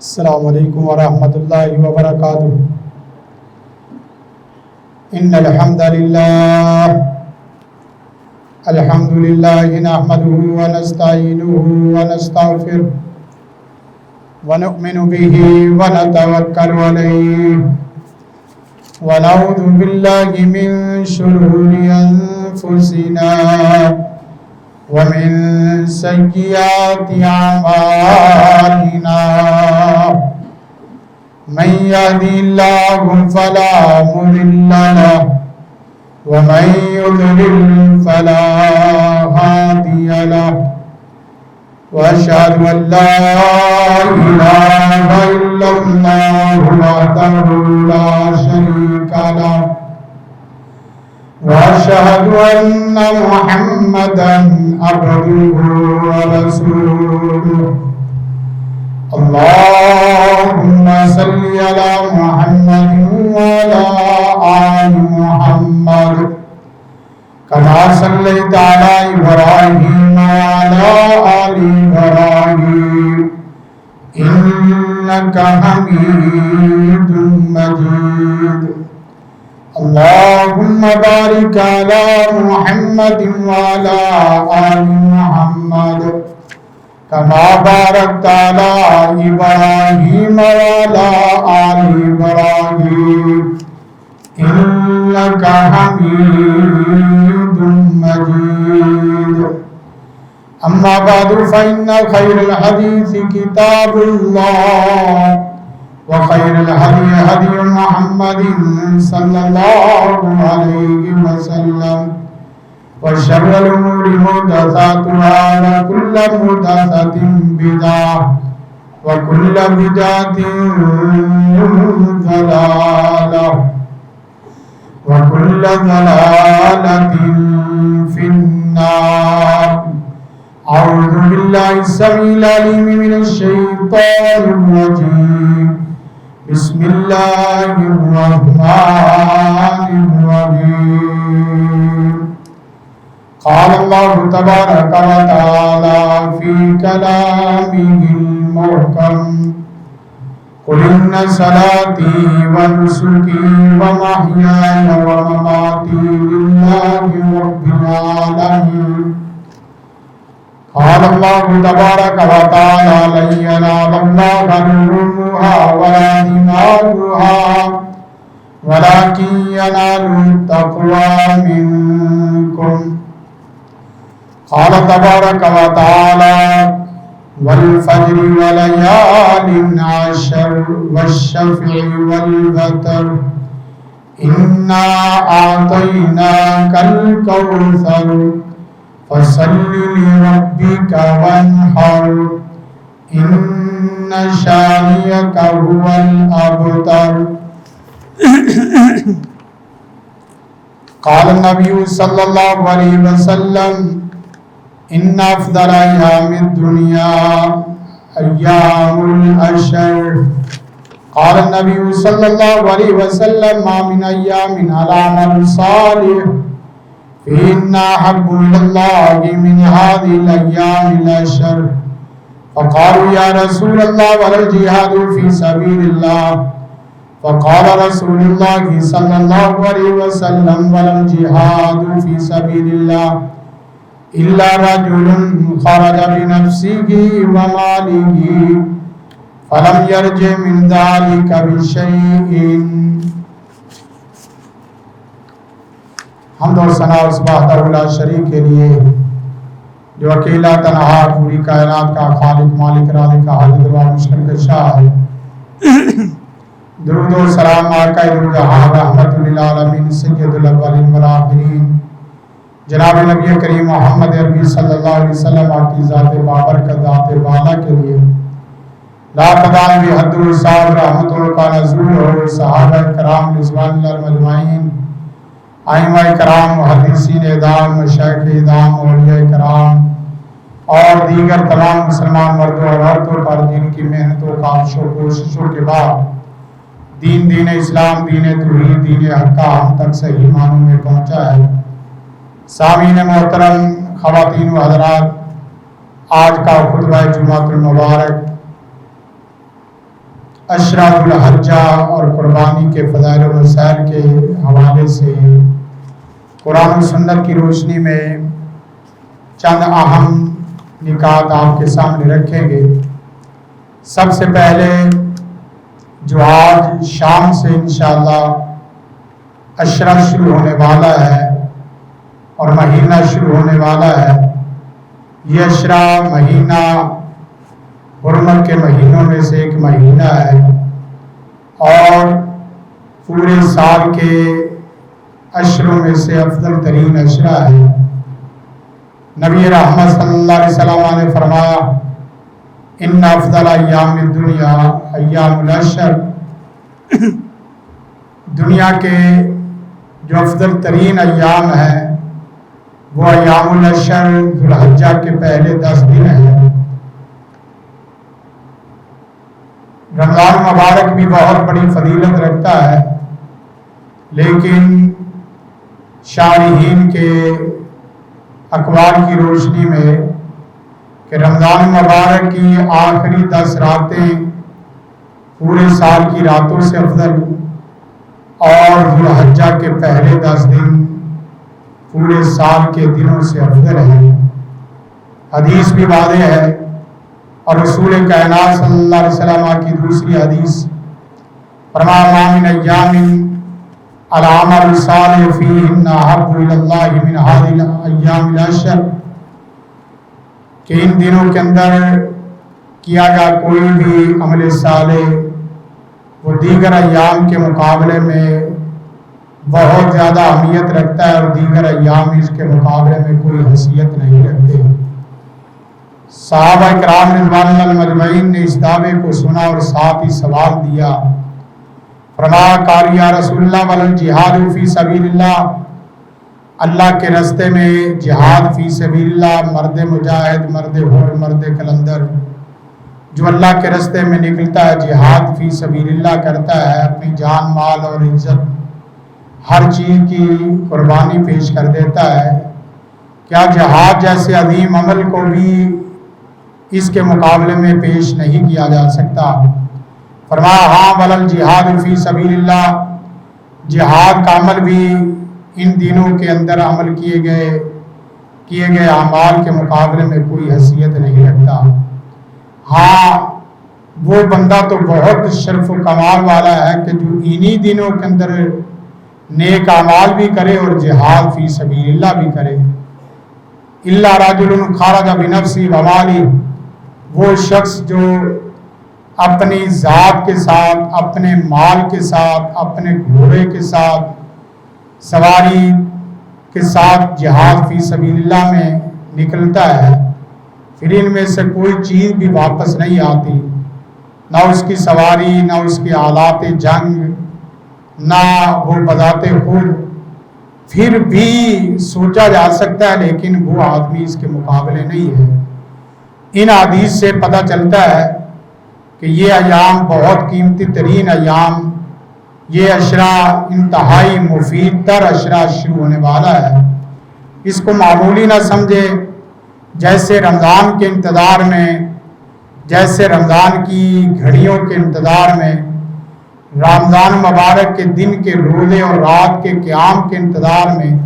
السلام علیکم ورحمۃ اللہ وبرکاتہ۔ ان الحمد للہ نحمده ونستعینه ونستغفره ونؤمن به ونتوکل علیہ ونعوذ باللہ من شرور انفسنا ومن سیئات اعمالنا من يهده الله فلا مضل له ومن يضلل فلا هادي له واشهد ان لا اله الا الله وحده لا شريك له واشهد ان محمدا عبده ورسوله اللهم صل على محمد وعلى آل محمد كما صليت على إبراهيم وعلى آل إبراهيم إنك حميد مجيد اللهم بارك على محمد وعلى آل محمد كما باركت على إبراهيم وعلى آل إبراهيم إنك حميد مجيد أما بعد فإن خير الحديث كتاب الله وخير الهدي هدي محمد صلى الله عليه وسلم وشر الأمور محدثاتها وكل محدثة بدعة وكل بدعة ضلالة وكل ضلالة في النار أعوذ بالله السميع العليم من الشيطان الرجيم بسم الله الرحمن الرحيم قال الله تبارك وتعالى في كلامه المحكم قل إن صلاتي ونسكي ومحياي ومماتي لله رب العالمين قال الله تبارك وتعالى لن ينال الله لحومها ولا دماؤها ولكن يناله التقوى منكم قال تبارك وتعالى والفجر وليال عشر والشفع والوتر إنا أعطيناك الكوثر فصل لربك وانحر إن شانئك هو الأبتر قال النبي صلى الله عليه وسلم إن أفضل أيام الدنيا أيام العشر قال النبي صلى الله عليه وسلم ما من أيام على عمل صالح فإن أحب إلى الله من هذه الأيام العشر فقالوا يا رسول الله ولا الجهاد في سبيل الله فقال رسول الله صلى الله عليه وسلم ولا الجهاد في سبيل الله إلا رجل خرج بنفسه وماله فلم يرجع من ذلك بشيء حمد و ثنا اس وحدہ لا شریک کے لیے جو اکیلا تنہا پوری کائنات کا خالق مالک رازق حاجت روا مشکل کشا ہے۔ درود و سلام آقا دو جہاں رحمت للعالمین سید الاولین والآخرین جناب نبی کریم محمد عربی صلی اللہ علیہ وسلم کی ذات بابرکت ذات بالا کے لیے لا قدان بھی حد و صاحب رحمت کا نزول ہو، صحابہ کرام رضوان اللہ مجمعین، ائمہ کرام، محدثین اعظام، مشائخ اعظام، اولیاء کرام اور دیگر تمام مسلمان مردوں اور عورتوں پر جن کی محنتوں کاوشوں کوششوں کے بعد دین اسلام، دین توحید، دین حق کا ہم تک صحیح معنوں میں پہنچا ہے۔ سامعین محترم، خواتین و حضرات، آج کا خطبہ جمعۃ المبارک اشرا ذوالحجہ اور قربانی کے فضائل و مسائل کے حوالے سے قرآن و سنت کی روشنی میں چند اہم نکات آپ کے سامنے رکھیں گے۔ سب سے پہلے جو آج شام سے انشاءاللہ اشرا شروع ہونے والا ہے اور مہینہ شروع ہونے والا ہے، یہ اشرا مہینہ حرمت کے مہینوں میں سے ایک مہینہ ہے اور پورے سال کے اشروں میں سے افضل ترین اشرا ہے۔ نبی رحمت صلی اللہ علیہ وسلم نے فرمایا ان افضل ایام الدنیا ایام العشر، دنیا کے جو افضل ترین ایام ہیں وہ ایام العشر ذوالحجہ کے پہلے 10 دن ہیں۔ رمضان مبارک بھی بہت بڑی فضیلت رکھتا ہے، لیکن شارحین کے اقوال کی روشنی میں کہ رمضان مبارک کی آخری 10 راتیں پورے سال کی راتوں سے افضل اور ذوالحجہ کے پہلے 10 دن پورے سال کے دنوں سے افضل ہیں۔ حدیث بھی واضح ہے اور رسول کائنات صلی اللہ علیہ وسلم کی دوسری حدیث فرمایا ما من ایام العمل الصالح فیہن احب الی اللہ من هذه الایام العشر، کہ ان دنوں کے اندر کیا گیا کوئی بھی عمل صالح وہ دیگر ایام کے مقابلے میں بہت زیادہ اہمیت رکھتا ہے اور دیگر ایام اس کے مقابلے میں کوئی حیثیت نہیں رکھتے۔ صحابہ کرام رضوان اللہ مجمعین نے اس دعوے کو سنا اور ساتھ ہی سوال دیا، فرمایا قال یا رسول اللہ والجہاد فی سبیل اللہ، اللہ کے راستے میں جہاد فی سبیل اللہ، مرد مجاہد، مرد حر، مرد کلندر جو اللہ کے راستے میں نکلتا ہے، جہاد فی سبیل اللہ کرتا ہے، اپنی جان مال اور عزت ہر چیز کی قربانی پیش کر دیتا ہے، کیا جہاد جیسے عظیم عمل کو بھی اس کے مقابلے میں پیش نہیں کیا جا سکتا؟ فرمایا ہاں ولل جہاد فی سبیل اللہ، جہاد کا عمل بھی ان دنوں کے اندر عمل کیے گئے اعمال کے مقابلے میں کوئی حیثیت نہیں رکھتا۔ ہاں وہ بندہ تو بہت شرف و کمال والا ہے کہ جو انہی دنوں کے اندر نیک اعمال بھی کرے اور جہاد فی سبیل اللہ بھی کرے۔ الا رجل خرج بنفسہ ومالہ، وہ شخص جو اپنی ذات کے ساتھ، اپنے مال کے ساتھ، اپنے گھوڑے کے ساتھ، سواری کے ساتھ جہاد فی سبیل اللہ میں نکلتا ہے، پھر ان میں سے کوئی چیز بھی واپس نہیں آتی، نہ اس کی سواری، نہ اس کے آلات جنگ، نہ وہ بذات خود، پھر بھی سوچا جا سکتا ہے لیکن وہ آدمی اس کے مقابلے نہیں ہے۔ ان حدیث سے پتہ چلتا ہے کہ یہ ایام بہت قیمتی ترین ایام، یہ اشرا انتہائی مفید تر اشرا شروع ہونے والا ہے۔ اس کو معمولی نہ سمجھے، جیسے رمضان کے انتظار میں، جیسے رمضان کی گھڑیوں کے انتظار میں، رمضان مبارک کے دن کے روزے اور رات کے قیام کے انتظار میں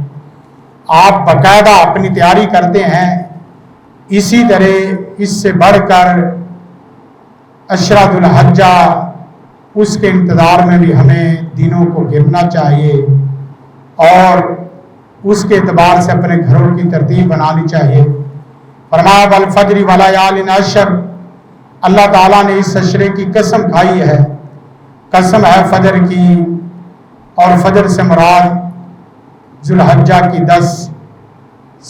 آپ باقاعدہ اپنی تیاری کرتے ہیں، اسی طرح اس سے بڑھ کر اشرا ذوالحجہ اس کے انتظار میں بھی ہمیں دنوں کو گرنا چاہیے اور اس کے اعتبار سے اپنے گھروں کی ترتیب بنانی چاہیے۔ فرمایا والفجر ولیال عشر، اللہ تعالیٰ نے اس اشرے کی قسم کھائی ہے، قسم ہے فجر کی، اور فجر سے مراد ذوالحجہ کی 10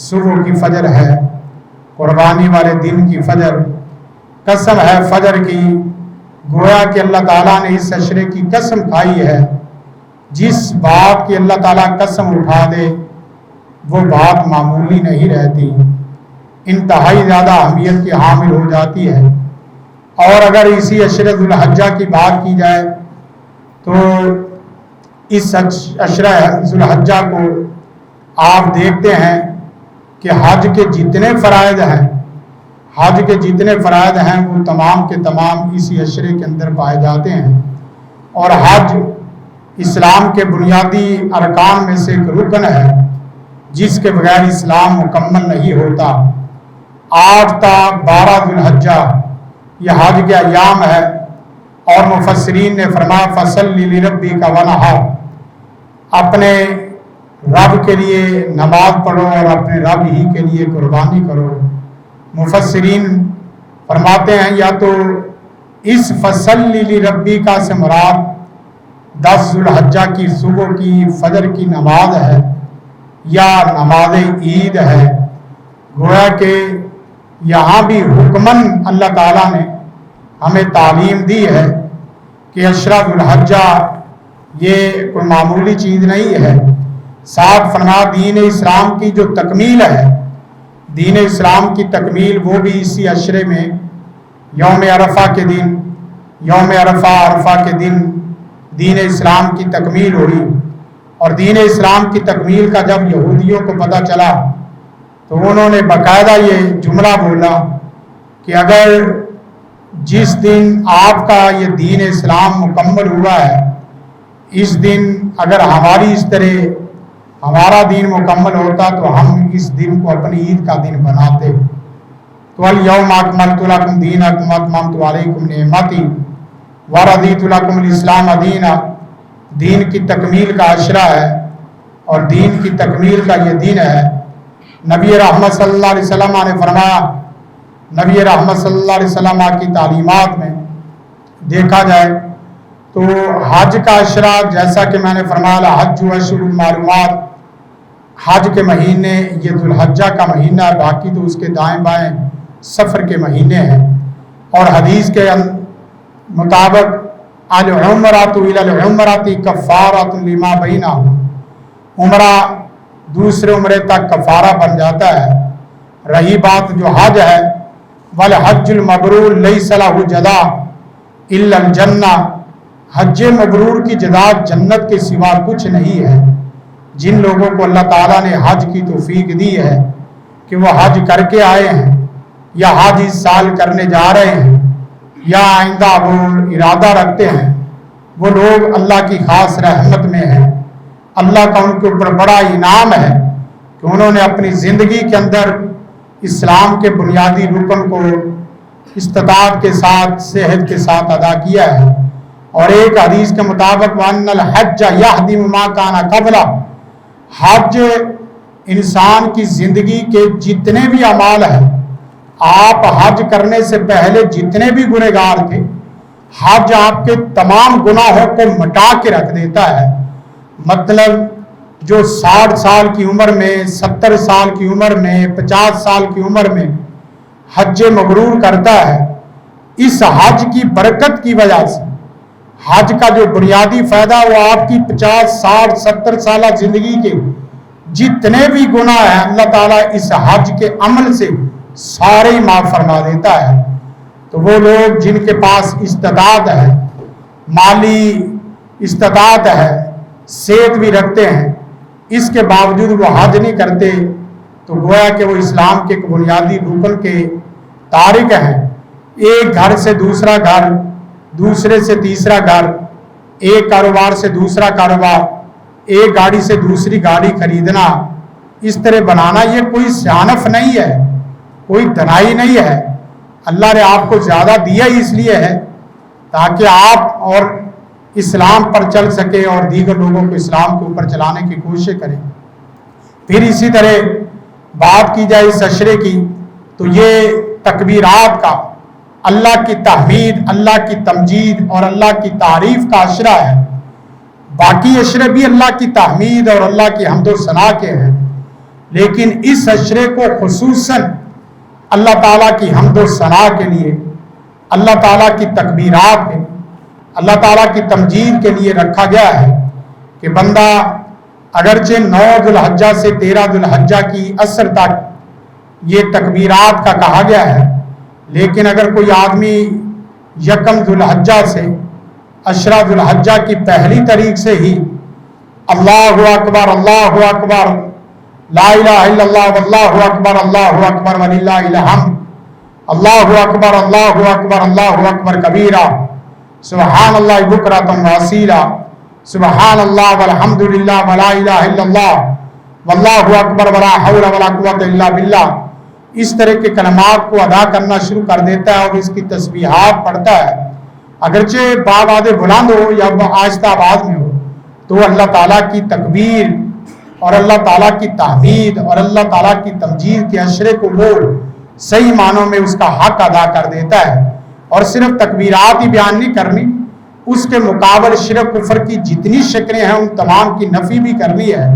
صبح کی فجر ہے، قربانی والے دن کی فجر، قسم ہے فجر کی، گویا کہ اللہ تعالیٰ نے اس اشرے کی قسم کھائی ہے۔ جس بات کی اللہ تعالیٰ قسم اٹھا دے وہ بات معمولی نہیں رہتی، انتہائی زیادہ اہمیت کی حامل ہو جاتی ہے۔ اور اگر اسی اشرے ذوالحجہ کی بات کی جائے تو اس اشرہ ذوالحجہ کو آپ دیکھتے ہیں کہ حج کے جتنے فرائض ہیں، حج کے جتنے فرائض ہیں وہ تمام کے تمام اسی عشرے کے اندر پائے جاتے ہیں، اور حج اسلام کے بنیادی ارکان میں سے ایک رکن ہے جس کے بغیر اسلام مکمل نہیں ہوتا۔ 8 تا 12 ذوالحجہ یہ حج کے ایام ہے، اور مفسرین نے فرمایا فصلی لربک ونحر، اپنے رب کے لیے نماز پڑھو اور اپنے رب ہی کے لیے قربانی کرو۔ مفسرین فرماتے ہیں یا تو اس فصلی لربک سے مراد 10 ذوالحجہ کی صبح کی فجر کی نماز ہے یا نماز عید ہے۔ گویا کہ یہاں بھی حکماً اللہ تعالیٰ نے ہمیں تعلیم دی ہے کہ 10 ذوالحجہ یہ کوئی معمولی چیز نہیں ہے۔ ساتھ فرمایا دین اسلام کی جو تکمیل ہے، دین اسلام کی تکمیل وہ بھی اسی عشرے میں یوم عرفہ کے دن، یوم عرفہ کے دن دین اسلام کی تکمیل ہوئی۔ اور دین اسلام کی تکمیل کا جب یہودیوں کو پتہ چلا تو انہوں نے باقاعدہ یہ جملہ بولا کہ اگر جس دن آپ کا یہ دین اسلام مکمل ہوا ہے، اس دن اگر ہماری اس طرح ہمارا دین مکمل ہوتا تو ہم اس دن کو اپنی عید کا دن بناتے۔ تو الیوم اکملت لکم دینکم واتممت علیکم نعمتی ورضیت لکم الاسلام دینا، دین کی تکمیل کا عشرہ ہے اور دین کی تکمیل کا یہ دن ہے۔ نبی رحمت صلی اللہ علیہ وسلم نے فرمایا، نبی رحمت صلی اللہ علیہ وسلم کی تعلیمات میں دیکھا جائے تو حج کا عشرہ، جیسا کہ میں نے فرمایا حج اشہر المعلومات، حج کے مہینے یہ ذوالحجہ کا مہینہ ہے، باقی تو اس کے دائیں بائیں سفر کے مہینے ہیں۔ اور حدیث کے مطابق العمرۃ الی العمرۃ کفارۃ لما بینہما، عمرہ دوسرے عمرے تک کفارہ بن جاتا ہے۔ رہی بات جو حج ہے، والحج المبرور لیس لہ جزاء الا الجنہ، حج مبرور کی جزا جنت کے سوا کچھ نہیں ہے۔ جن لوگوں کو اللہ تعالیٰ نے حج کی توفیق دی ہے کہ وہ حج کر کے آئے ہیں یا حج اس سال کرنے جا رہے ہیں یا آئندہ وہ ارادہ رکھتے ہیں، وہ لوگ اللہ کی خاص رحمت میں ہیں۔ اللہ کا ان کے اوپر بڑا انعام ہے کہ انہوں نے اپنی زندگی کے اندر اسلام کے بنیادی رکن کو استطاعت کے ساتھ، صحت کے ساتھ ادا کیا ہے۔ اور ایک حدیث کے مطابق وَأَنَّ الْحَجَّ يَهْدِمُ مَا كَانَ قَبْلَهُ، حج انسان کی زندگی کے جتنے بھی اعمال ہیں، آپ حج کرنے سے پہلے جتنے بھی گنہگار تھے، حج آپ کے تمام گناہوں کو مٹا کے رکھ دیتا ہے۔ مطلب جو 60 سال کی عمر میں، 70 سال کی عمر میں، 50 سال کی عمر میں حج مبرور کرتا ہے، اس حج کی برکت کی وجہ سے حج کا جو بنیادی فائدہ وہ آپ کی 50 60 70 سالہ زندگی کے جتنے بھی گناہ ہیں اللہ تعالیٰ اس حج کے عمل سے سارے ہی معاف فرما دیتا ہے۔ تو وہ لوگ جن کے پاس استطاعت ہے، مالی استطاعت ہے، صحت بھی رکھتے ہیں، اس کے باوجود وہ حج نہیں کرتے، تو گویا کہ وہ اسلام کے ایک بنیادی رکن کے تارک ہیں۔ ایک گھر سے دوسرا گھر، دوسرے سے تیسرا گھر، ایک کاروبار سے دوسرا کاروبار، ایک گاڑی سے دوسری گاڑی خریدنا، اس طرح بنانا، یہ کوئی سیانف نہیں ہے، کوئی دنائی نہیں ہے۔ اللہ نے آپ کو زیادہ دیا ہی اس لیے ہے تاکہ آپ اور اسلام پر چل سکے اور دیگر لوگوں کو اسلام کے اوپر چلانے کی کوشش کریں۔ پھر اسی طرح بات کی جائے اس عشرے کی تو یہ تکبیرات کا، اللہ کی تحمید، اللہ کی تمجید اور اللہ کی تعریف کا عشرہ ہے۔ باقی عشرے بھی اللہ کی تحمید اور اللہ کی حمد و ثنا کے ہیں، لیکن اس عشرے کو خصوصاً اللہ تعالیٰ کی حمد و ثنا کے لیے، اللہ تعالیٰ کی تکبیرات کے، اللہ تعالیٰ کی تمجید کے لیے رکھا گیا ہے کہ بندہ اگرچہ 9 ذوالحجہ سے 13 ذوالحجہ کی عصر تک یہ تکبیرات کا کہا گیا ہے، لیکن اگر کوئی آدمی 1 ذوالحجہ سے 10 ذوالحجہ کی پہلی تاریخ سے ہی اللہ اکبر لا الہ الا اللہ واللہ اکبر وللہ الحمد اللہ اکبر اللہ اکبر اللہ اکبر کبیرہ، سبحان اللہ بکرۃ واصیلا، سبحان اللہ والحمد للہ ولا الہ الا اللہ واللہ اکبر ولا حول ولا قوۃ الا باللہ، اس طرح کے کلمات کو ادا کرنا شروع کر دیتا ہے اور اس کی تسبیحات پڑھتا ہے، اگرچہ بآواز بلند ہو یا آہستہ آواز میں ہو، تو اللہ تعالیٰ کی تکبیر اور اللہ تعالیٰ کی تحمید اور اللہ تعالیٰ کی تمجید کے اشرے کو وہ صحیح معنوں میں اس کا حق ادا کر دیتا ہے۔ اور صرف تکبیرات ہی بیان نہیں کرنی، اس کے مقابل شرک کفر کی جتنی شکلیں ہیں ان تمام کی نفی بھی کرنی ہے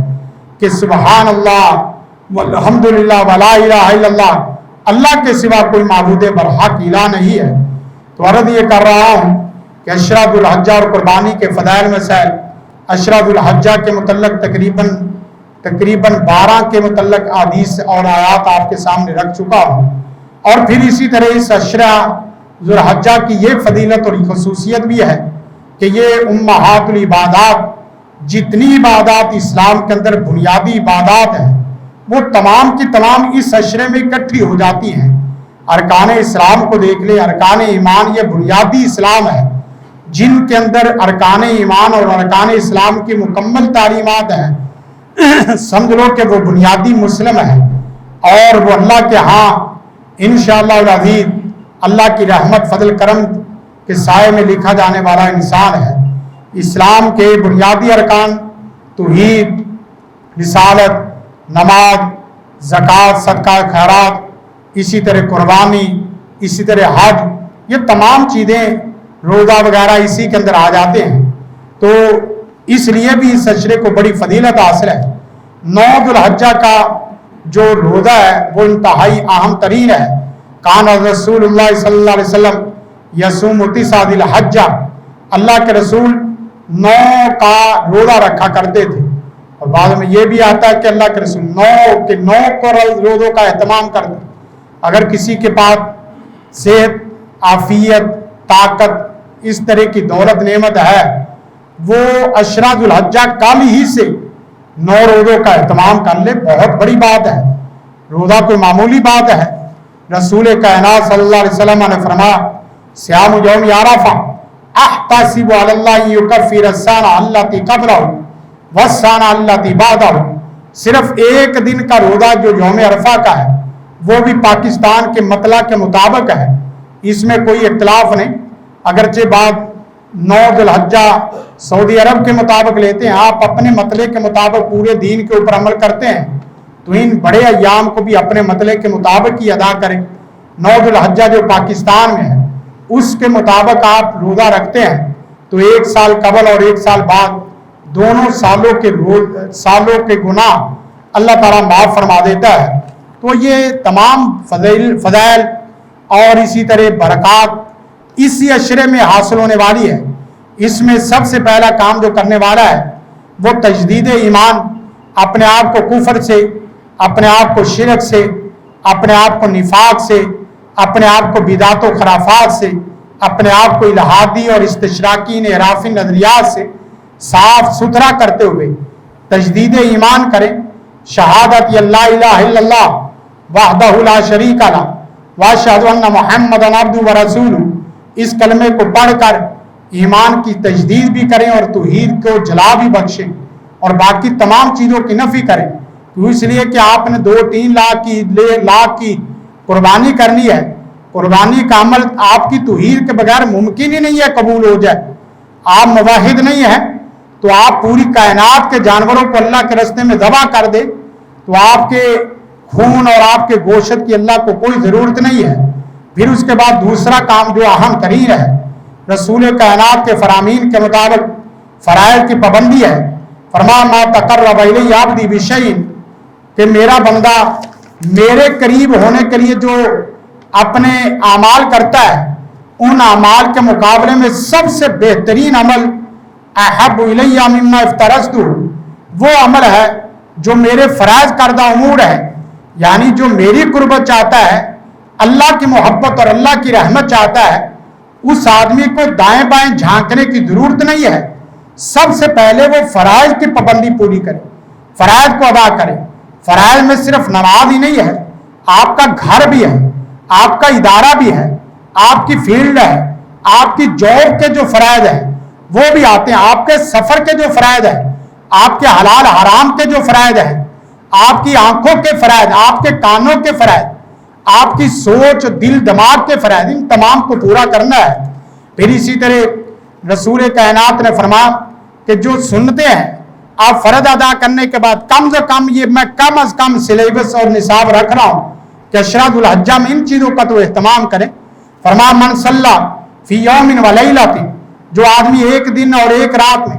کہ سبحان اللہ والحمد للہ ولا الہ الا اللہ، اللہ کے سوا کوئی معبود برحق الہ نہیں ہے۔ تو عرض یہ کر رہا ہوں کہ اشراء ذو الحجہ اور قربانی کے فضائل مسائل، اشراء ذو الحجہ کے متعلق تقریباً 12 کے متعلق حدیث اور آیات آپ کے سامنے رکھ چکا ہوں، اور پھر اسی طرح اس اشراء ذو الحجہ کی یہ فضیلت اور خصوصیت بھی ہے کہ یہ امہات العبادات، جتنی عبادات اسلام کے اندر بنیادی عبادات ہیں وہ تمام کی تمام اس اشرے میں اکٹھی ہو جاتی ہیں۔ ارکان اسلام کو دیکھ لیں، ارکان ایمان یہ بنیادی اسلام ہے، جن کے اندر ارکان ایمان اور ارکان اسلام کی مکمل تعلیمات ہیں، سمجھ لو کہ وہ بنیادی مسلم ہے، اور وہ اللہ کے ہاں انشاءاللہ العزیز اللہ کی رحمت فضل کرم کے سائے میں لکھا جانے والا انسان ہے۔ اسلام کے بنیادی ارکان توحید، رسالت، نماز، زکوٰۃ، صدقہ خیرات، اسی طرح قربانی، اسی طرح حج، یہ تمام چیزیں روزہ وغیرہ اسی کے اندر آ جاتے ہیں، تو اس لیے بھی اس اشرے کو بڑی فضیلت حاصل ہے۔ 9 ذو الحجہ کا جو روزہ ہے وہ انتہائی اہم ترین ہے۔ کان رسول اللہ صلی اللہ علیہ وسلم یصوم 9 ذی الحجہ، اللہ کے رسول 9 کا روزہ رکھا کرتے تھے، اور بعد میں یہ بھی آتا ہے کہ اللہ کے رسول 9 کو روزوں کا اہتمام کرتے۔ اگر کسی کے پاس صحت، عافیت، طاقت، اس طرح کی دولت نعمت ہے، وہ اشراء ذو الحجہ کل ہی سے 9 روزوں کا اہتمام کر لے، بہت بڑی بات ہے، روزہ کوئی معمولی بات ہے۔ رسول کائنات صلی اللہ علیہ وسلم نے فرمایا صیام یوم عرفہ احتسب علی اللہ یکفر السنہ التی قبلہ والسنہ التی بعدہ، صرف ایک دن کا روزہ جو یوم عرفہ کا ہے وہ بھی پاکستان کے مطلع کے مطابق ہے، اس میں کوئی اختلاف نہیں، اگرچہ بعد 9 ذو الحجہ سعودی عرب کے مطابق لیتے ہیں، آپ اپنے مطلع کے مطابق پورے دین کے اوپر عمل کرتے ہیں تو ان بڑے ایام کو بھی اپنے مطلع کے مطابق ہی ادا کریں۔ 9 ذو الحجہ جو پاکستان میں ہے اس کے مطابق آپ روزہ رکھتے ہیں تو 1 سال قبل اور 1 سال بعد دونوں سالوں کے گناہ اللہ تعالیٰ معاف فرما دیتا ہے۔ تو یہ تمام فضائل اور اسی طرح برکات اسی اشرے میں حاصل ہونے والی ہے۔ اس میں سب سے پہلا کام جو کرنے والا ہے وہ تجدید ایمان، اپنے آپ کو کفر سے، اپنے آپ کو شرک سے، اپنے آپ کو نفاق سے، اپنے آپ کو بدعت و خرافات سے، اپنے آپ کو الہادی اور استشراقی انحرافی نظریات سے صاف ستھرا کرتے ہوئے تجدید ایمان کریں۔ شہادت اللہ الہ الا اللہ وحدہ لا شریک لہ واشہد ان محمدًا عبدہ ورسولہ، اس کلمے کو پڑھ کر ایمان کی تجدید بھی کریں اور توحید کو جلا بھی بخشیں اور باقی تمام چیزوں کی نفی کریں۔ تو اس لیے کہ آپ نے 2-3 لاکھ کی قربانی کرنی ہے، قربانی کا عمل آپ کی توحید کے بغیر ممکن ہی نہیں ہے قبول ہو جائے، آپ موحد نہیں ہیں، تو آپ پوری کائنات کے جانوروں کو اللہ کے راستے میں ذبح کر دیں تو آپ کے خون اور آپ کے گوشت کی اللہ کو کوئی ضرورت نہیں ہے۔ پھر اس کے بعد دوسرا کام جو اہم ترین ہے، رسول کائنات کے فرامین کے مطابق فرائض کی پابندی ہے۔ فرمایا ما تقرب الی عبدی بشیء، کہ میرا بندہ میرے قریب ہونے کے لیے جو اپنے اعمال کرتا ہے ان اعمال کے مقابلے میں سب سے بہترین عمل احب الی مما افترضتہ، وہ عمل ہے جو میرے فرائض کردہ امور ہے، یعنی جو میری قربت چاہتا ہے، اللہ کی محبت اور اللہ کی رحمت چاہتا ہے، اس آدمی کو دائیں بائیں جھانکنے کی ضرورت نہیں ہے، سب سے پہلے وہ فرائض کی پابندی پوری کرے، فرائض کو ادا کرے۔ فرائض میں صرف نماز ہی نہیں ہے، آپ کا گھر بھی ہے، آپ کا ادارہ بھی ہے، آپ کی فیلڈ ہے، آپ کی جاب کے جو فرائض ہیں وہ بھی آتے ہیں، آپ کے سفر کے جو فرائض ہیں، آپ کے حلال حرام کے جو فرائض ہیں، آپ کی آنکھوں کے فرائض، آپ کے کانوں کے فرائض، آپ کی سوچ دل دماغ کے فرائض، ان تمام کو پورا کرنا ہے۔ پھر اسی طرح رسول کائنات نے فرمایا کہ جو سنتے ہیں آپ فرض ادا کرنے کے بعد کم سے کم، یہ میں کم از کم سلیبس اور نصاب رکھ رہا ہوں کہ اشراط الحجہ میں ان چیزوں کا تو اہتمام کریں۔ فرمایا من صلی فی یوم و لیلۃ، جو آدمی ایک دن اور ایک رات میں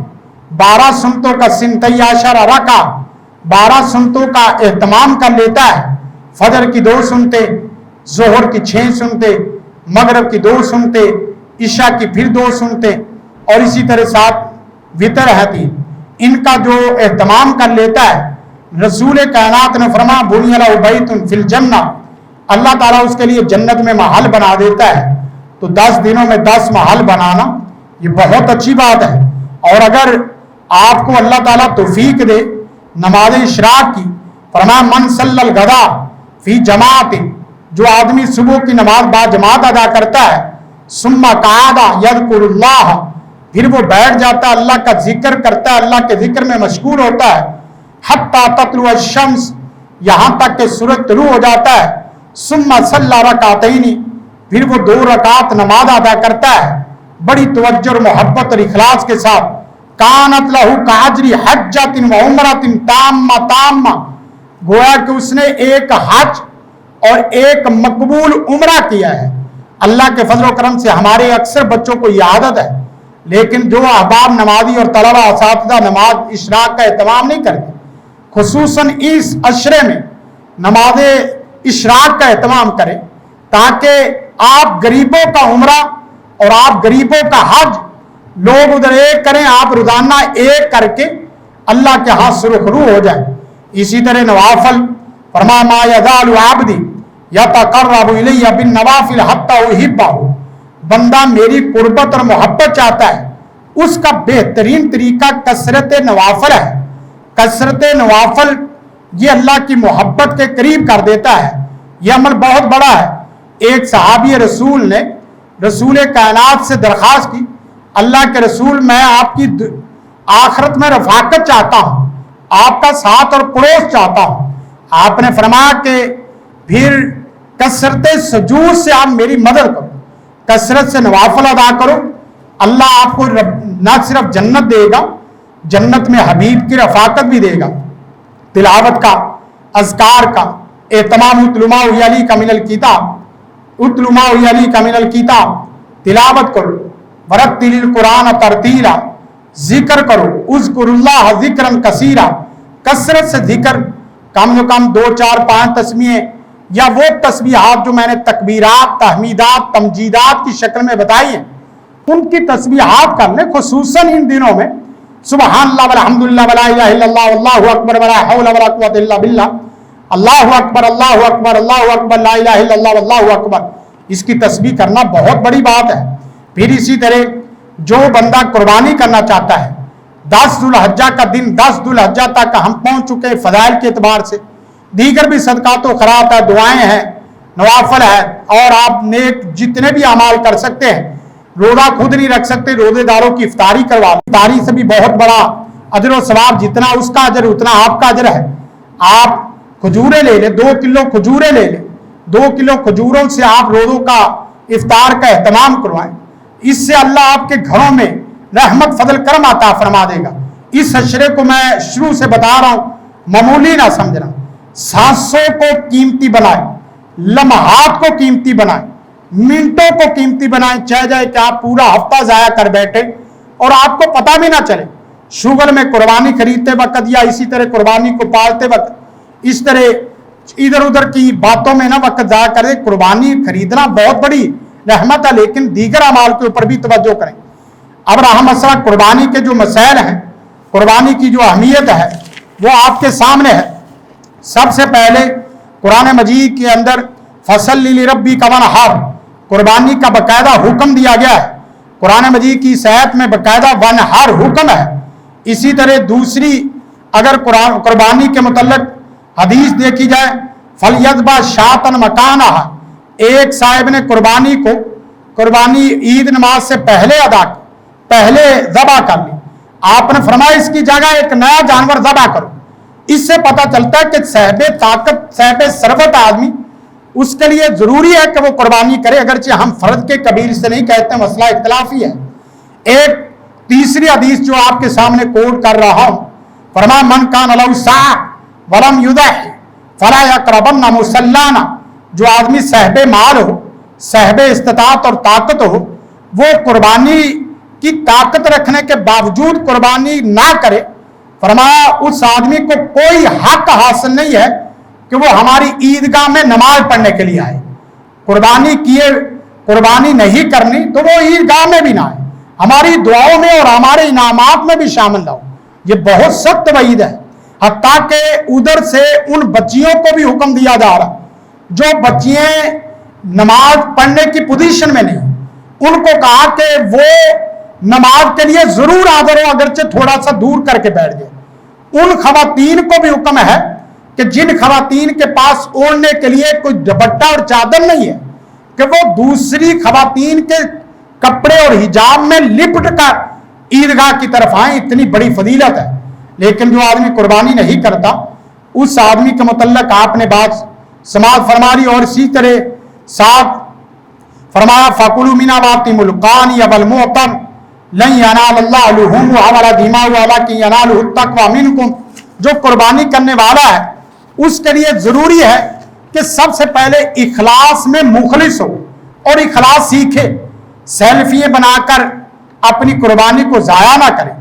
12 سنتوں کا 12 رکعہ 12 سنتوں کا اہتمام کر لیتا ہے، فجر کی 2 سنتے، ظہر کی 6 سنتے، مغرب کی 2 سنتے، عشاء کی پھر 2 سنتے، اور اسی طرح ساتھ وتر ہے 3، ان کا جو اہتمام کر لیتا ہے، رسول کائنات نے فرمایا بنی لہ بیت فی الجنہ، اللہ تعالیٰ اس کے لیے جنت میں محل بنا دیتا ہے۔ تو 10 دنوں میں 10 محل بنانا یہ بہت اچھی بات ہے۔ اور اگر آپ کو اللہ تعالیٰ توفیق دے نماز اشراق کی، فرمایا من صلی الغداء فی جماعت، جو آدمی صبح کی نماز با جماعت ادا کرتا ہے، ثم قعد یذکر اللہ، پھر وہ بیٹھ جاتا ہے اللہ کا ذکر کرتا ہے، اللہ کے ذکر میں مشغول ہوتا ہے، حتی تطلع الشمس، یہاں تک کہ سورج طلوع ہو جاتا ہے، ثم صلی رکعتین، پھر وہ 2 رکعت نماز ادا کرتا ہے بڑی توجہ اور محبت اور اخلاص کے ساتھ، کانت لہ کاجر حجۃ و عمرۃ تامہ، گویا کہ اس نے ایک حج اور ایک مقبول عمرہ کیا ہے۔ اللہ کے فضل و کرم سے ہمارے اکثر بچوں کو یہ عادت ہے، لیکن جو احباب نمازی اور طلبہ اساتذہ نماز اشراق کا اہتمام نہیں کرتے، خصوصاً اس عشرے میں نماز اشراق کا اہتمام کریں، تاکہ آپ غریبوں کا عمرہ اور آپ غریبوں کا حج لوگ ادھر ایک کریں، آپ روزانہ ایک کر کے اللہ کے ہاں سرخرو ہو جائیں۔ اسی طرح نوافل، فرمایا ما یزال عبدی یتقرب الی بالنوافل حتی احبہ، بندہ میری قربت اور محبت چاہتا ہے، اس کا بہترین طریقہ کثرت نوافل ہے۔ کثرت نوافل یہ اللہ کی محبت کے قریب کر دیتا ہے، یہ عمل بہت بڑا ہے۔ ایک صحابی رسول نے رسول کائنات سے درخواست کی، اللہ کے رسول میں آپ کی آخرت میں رفاقت چاہتا ہوں، آپ کا ساتھ اور پڑوس چاہتا ہوں۔ آپ نے فرمایا کہ پھر کثرت سجود سے آپ میری مدد کرو، کثرت سے نوافل ادا کرو، اللہ آپ کو نہ صرف جنت دے گا، جنت میں حبیب کی رفاقت بھی دے گا۔ تلاوت کا، اذکار کا اہتمام، اتل ما اوحی الیک من الکتاب، اتل ما اوحی الیک من الکتاب، تلاوت کرو، ورتل القرآن ترتیلا، ذکر کرو، اذکر اللہ ذکرا کثیرا، کثرت سے ذکر، کم سے کم 2 4 5 تسبیحیں، یا وہ تسبیحات جو میں نے تکبیرات، تحمیدات، تمجیدات کی شکل میں بتائی ہیں، ان کی تسبیحات کر لیں، خصوصاً ان دنوں میں سبحان اللہ والحمدللہ ولا الہ الا اللہ واللہ اکبر ولا حول ولا قوۃ الا باللہ، اللہ اکبر اللہ اکبر اللہ اکبر لا الہ الا اللہ واللہ اکبر، اس کی تسبیح کرنا بہت بڑی بات ہے۔ پھر اسی طرح جو بندہ قربانی کرنا چاہتا ہے، 10 ذو الحجہ کا دن، 10 ذو الحجہ تک ہم پہنچ چکے فضائل کے اعتبار سے، دیگر بھی صدقات و خیرات ہے، دعائیں ہیں، نوافل ہے، اور آپ نیک جتنے بھی اعمال کر سکتے ہیں۔ روزہ خود نہیں رکھ سکتے، روزے داروں کی افطاری کروا لیں، افطاری سے بھی بہت بڑا اجر و ثواب، جتنا اس کا اجر اتنا آپ کا اجر ہے۔ آپ کھجوریں لے لیں، 2 کلو کھجوریں لے لیں، 2 کلو کھجوروں سے آپ روزوں کا افطار کا اہتمام کروائیں، اس سے اللہ آپ کے گھروں میں رحمت فضل کرم عطا فرما دے گا۔ اس عشرے کو میں شروع سے بتا رہا ہوں، معمولی نہ سمجھنا، سانسوں کو قیمتی بنائیں، لمحات کو قیمتی بنائیں، منٹوں کو قیمتی بنائیں، چاہے جائے کہ آپ پورا ہفتہ ضائع کر بیٹھے اور آپ کو پتہ بھی نہ چلے، شوگر میں قربانی خریدتے وقت یا اسی طرح قربانی کو پالتے وقت اس طرح ادھر ادھر کی باتوں میں نہ وقت ضائع کرے۔ قربانی خریدنا بہت بڑی رحمت ہے، لیکن دیگر اعمال کے اوپر بھی توجہ کریں۔ اب رہا مسئلہ قربانی کے جو مسائل ہیں، قربانی کی جو اہمیت ہے وہ آپ کے سامنے ہے۔ سب سے پہلے قرآن مجید کے اندر فصلی لربک وانحر، قربانی کا باقاعدہ حکم دیا گیا ہے، قرآن مجید کی صحت میں باقاعدہ وانحر حکم ہے۔ اسی طرح دوسری اگر قربانی کے متعلق حدیث دیکھی جائے، فلیذبح شاۃ مکانہا، ایک صاحب نے قربانی عید نماز سے پہلے ذبح کر لی. آپ نے فرمایا اس کی جگہ ایک نیا جانور ذبح کرو. اس سے پتہ چلتا ہے کہ صاحب طاقت صاحب ثروت آدمی اس کے لیے ضروری ہے کہ وہ قربانی کرے، اگرچہ ہم فرد کے قبیل سے نہیں کہتے، مسئلہ اختلافی ہے. ایک تیسری حدیث جو آپ کے سامنے کوٹ کر رہا ہوں، فرمایا من کان لہ سعۃ ولم یضحی فلا یقربن مصلانا، جو آدمی صاحب مال ہو، صاحب استطاعت اور طاقت ہو، وہ قربانی کی طاقت رکھنے کے باوجود قربانی نہ کرے، فرمایا اس آدمی کو کوئی حق حاصل نہیں ہے کہ وہ ہماری عیدگاہ میں نماز پڑھنے کے لیے آئے. قربانی نہیں کرنی تو وہ عیدگاہ میں بھی نہ آئے، ہماری دعاؤں میں اور ہمارے انعامات میں بھی شامل نہ ہو. یہ بہت سخت وعید ہے. حتیٰ کہ ادھر سے ان بچیوں کو بھی حکم دیا جا رہا جو بچیاں نماز پڑھنے کی پوزیشن میں نہیں، ان کو کہا کہ وہ نماز کے لیے ضرور حاضر ہو، اگرچہ تھوڑا سا دور کر کے بیٹھ جائے. ان خواتین کو بھی حکم ہے کہ جن خواتین کے پاس اوڑھنے کے لیے کوئی دوپٹہ اور چادر نہیں ہے کہ وہ دوسری خواتین کے کپڑے اور حجاب میں لپٹ کر عیدگاہ کی طرف آئیں. اتنی بڑی فضیلت ہے. لیکن جو آدمی قربانی نہیں کرتا اس آدمی کے متعلق آپ نے بات سماعت فرما لی. اور اسی طرح ساتھ فرمایا فَكُلُوا مِنْهَا وَأَطِيمُوا الْقَانِيَ وَالْمُعْتَمَرَ لَن يَنَالَ اللَّهُ لُحُومُهَا وَلَا دِمَاؤُهَا وَلَكِنْ يَنَالُهُ التَّقْوَىٰ مِنْكُمْ. جو قربانی کرنے والا ہے اس کے لیے ضروری ہے کہ سب سے پہلے اخلاص میں مخلص ہو اور اخلاص سیکھے. سیلفیاں بنا کر اپنی قربانی کو ضائع نہ کرے،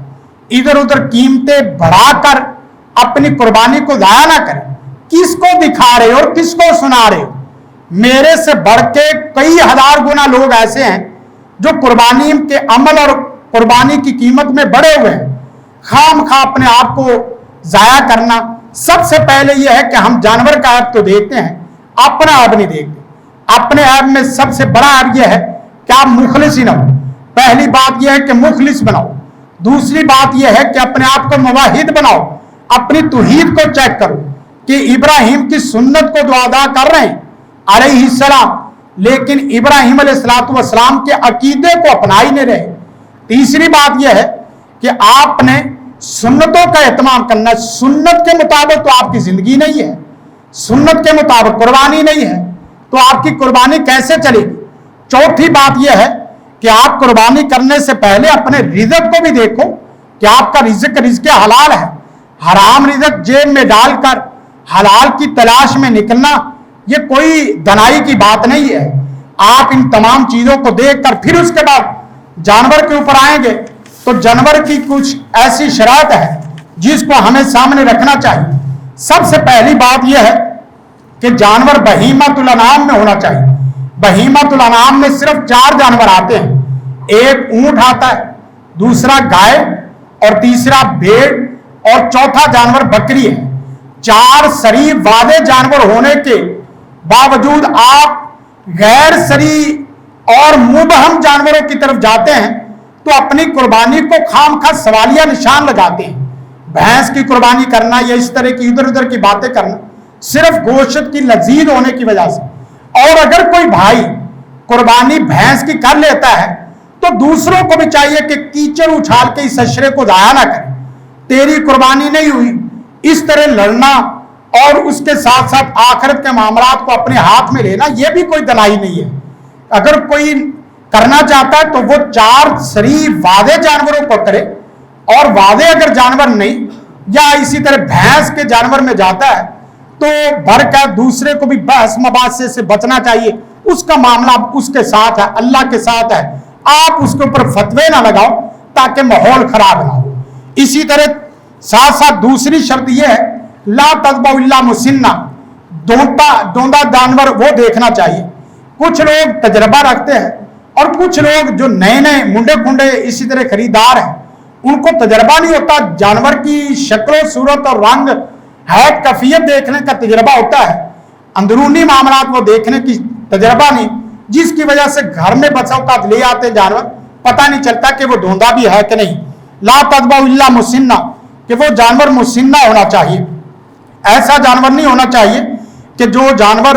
ادھر ادھر قیمتیں بڑھا کر اپنی قربانی کو ضائع نہ کرے. کس کو دکھا رہے اور کس کو سنا رہے ہو؟ میرے سے بڑھ کے کئی ہزار گنا لوگ ایسے ہیں جو قربانی کے عمل اور قربانی کی قیمت میں بڑے ہوئے ہیں. خام خواہ اپنے آپ کو ضائع کرنا. سب سے پہلے یہ ہے کہ ہم جانور کا عیب تو دیکھتے ہیں، اپنا عیب نہیں دیکھتے. اپنے عیب میں سب سے بڑا عیب یہ ہے کہ آپ مخلص ہی نہ ہو. پہلی بات یہ ہے کہ مخلص بناؤ. دوسری بات یہ ہے کہ اپنے آپ کو موحد بناؤ. اپنی توحید کو چیک کرو کہ ابراہیم کی سنت کو جو ادا کر رہے ہیں علیہ السلام، لیکن ابراہیم علیہ السلام کے عقیدے کو اپنا ہی نہیں رہے. تیسری بات یہ ہے کہ آپ نے سنتوں کا اہتمام کرنا ہے. سنت کے مطابق تو آپ کی زندگی نہیں ہے، سنت کے مطابق قربانی نہیں ہے، تو آپ کی قربانی کیسے چلے گی؟ چوتھی بات یہ ہے کہ آپ قربانی کرنے سے پہلے اپنے رزق کو بھی دیکھو کہ آپ کا رزق حلال ہے. حرام رزق جیب میں ڈال کر حلال کی تلاش میں نکلنا یہ کوئی دنائی کی بات نہیں ہے. آپ ان تمام چیزوں کو دیکھ کر پھر اس کے بعد جانور کے اوپر آئیں گے تو جانور کی کچھ ایسی شرائط ہے جس کو ہمیں سامنے رکھنا چاہیے. سب سے پہلی بات یہ ہے کہ جانور بہیمۃ الانعام میں ہونا چاہیے. بہیمۃ الانعام میں صرف 4 جانور آتے ہیں. ایک اونٹ آتا ہے، دوسرا گائے، اور تیسرا بھیڑ، اور چوتھا جانور بکری ہے. 4 صریح واضح جانور ہونے کے باوجود آپ غیر صریح اور مبہم جانوروں کی طرف جاتے ہیں تو اپنی قربانی کو خام خواہ سوالیہ نشان لگاتے ہیں. بھینس کی قربانی کرنا یا اس طرح کی ادھر ادھر کی باتیں کرنا صرف گوشت کی لذیذ ہونے کی وجہ سے. اور اگر کوئی بھائی قربانی بھینس کی کر لیتا ہے تو دوسروں کو بھی چاہیے کہ کیچڑ اچھال کے اس اشرے کو ضائع نہ کرے. تیری قربانی نہیں ہوئی، اس طرح لڑنا اور اس کے ساتھ ساتھ آخرت کے معاملات کو اپنے ہاتھ میں لینا یہ بھی کوئی دلائی نہیں ہے. اگر کوئی کرنا چاہتا ہے تو وہ 4 صریح واضح جانوروں کو کرے، اور واضح اگر جانور نہیں یا اسی طرح بھینس کے جانور میں جاتا ہے تو بھر کر دوسرے کو بھی بحث مباحثے سے بچنا چاہیے. اس کا معاملہ اس کے ساتھ ہے، اللہ کے ساتھ ہے. آپ اس کے اوپر فتوے نہ لگاؤ تاکہ ماحول خراب نہ ہو. اسی طرح ساتھ ساتھ دوسری شرط یہ ہے لا تذبح الا مسنہ، ڈوندا جانور وہ دیکھنا چاہیے. کچھ لوگ تجربہ رکھتے ہیں اور کچھ لوگ جو نئے منڈے پھنڈے اسی طرح خریدار ہیں ان کو تجربہ نہیں ہوتا. جانور کی شکل و صورت اور رنگ حیثیت کیفیت دیکھنے کا تجربہ ہوتا ہے، اندرونی معاملات وہ دیکھنے کی تجربہ نہیں، جس کی وجہ سے گھر میں بچا اوقات لے آتے جانور پتہ نہیں چلتا کہ وہ ڈوندا بھی ہے کہ نہیں. لا تذبح الا مسنہ، کہ وہ جانور مسنہ ہونا چاہیے. ایسا جانور نہیں ہونا چاہیے کہ جو جانور